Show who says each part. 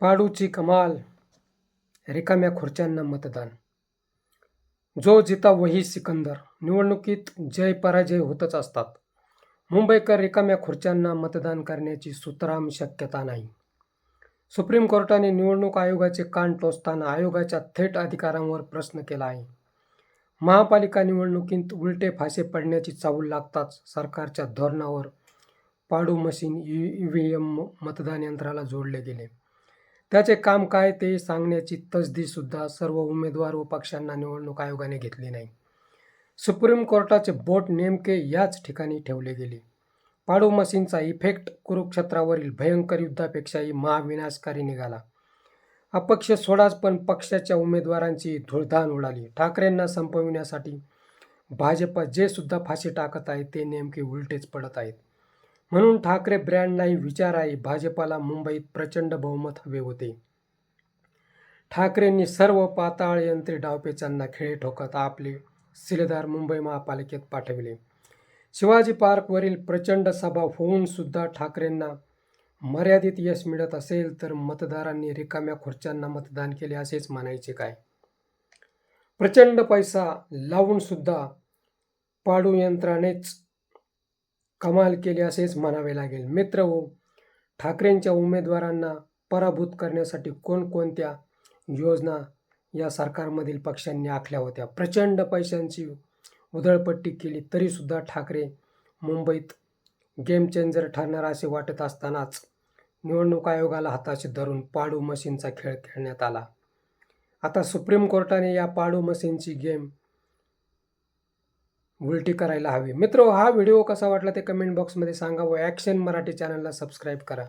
Speaker 1: पाडूची कमाल, रिकाम्या खुर्च्यांना मतदान. जो जिता वही सिकंदर. निवडणुकीत जय पराजय होतच असतात. मुंबईकर रिकाम्या खुर्च्यांना मतदान करण्याची सुतराम शक्यता नाही. सुप्रीम कोर्टाने निवडणूक आयोगाचे कान टोचताना आयोगाच्या थेट अधिकारांवर प्रश्न केला आहे. महापालिका निवडणुकीत उलटे फासे पडण्याची चाहूल लागताच सरकारच्या धोरणावर पाडू मशीन EVM मतदान यंत्राला जोडले गेले. त्याचे काम काय ते सांगण्याची तसदीसुद्धा सर्व उमेदवार व पक्षांना निवडणूक आयोगाने घेतली नाही. सुप्रीम कोर्टाचे बोट नेमके याच ठिकाणी ठेवले गेले. पाडू मशीनचा इफेक्ट कुरुक्षेत्रावरील भयंकर युद्धापेक्षाही महाविनाशकारी निघाला. अपक्ष सोडाच पण पक्षाच्या उमेदवारांची धुळधाण उडाली. ठाकरेंना संपविण्यासाठी भाजप जे सुद्धा फाशी टाकत आहे ते नेमके उलटेच पडत आहेत. म्हणून ठाकरे ब्रँड नाही विचार आहे. भाजपाला मुंबईत प्रचंड बहुमत हवे होते. ठाकरेंनी सर्व पाताळ यंत्री डावपेचांना खिळे ठोकत आपले शिलेदार मुंबई महापालिकेत पाठविले. शिवाजी पार्कवरील प्रचंड सभा होऊन सुद्धा ठाकरेंना मर्यादित यश मिळत असेल तर मतदारांनी रिकाम्या खुर्च्यांना मतदान केले असेच म्हणायचे काय? प्रचंड पैसा लावून सुद्धा पाडू यंत्रानेच कमाल केली असेच म्हणावे लागेल. मित्र हो, ठाकरेंच्या उमेदवारांना पराभूत करण्यासाठी कोणकोणत्या योजना या सरकारमधील पक्षांनी आखल्या होत्या. प्रचंड पैशांची उधळपट्टी केली तरीसुद्धा ठाकरे मुंबईत गेम चेंजर ठरणार असे वाटत असतानाच निवडणूक आयोगाला हाताशी धरून पाडू मशीनचा खेळ खेळण्यात आला. आता सुप्रीम कोर्टाने या पाडू मशीनची गेम उलटी करायला हवी. मित्र, हा व्हिडिओ कसा वाटला ते कमेंट बॉक्समध्ये सांगा व ॲक्शन मराठी चॅनलला सबस्क्राईब करा.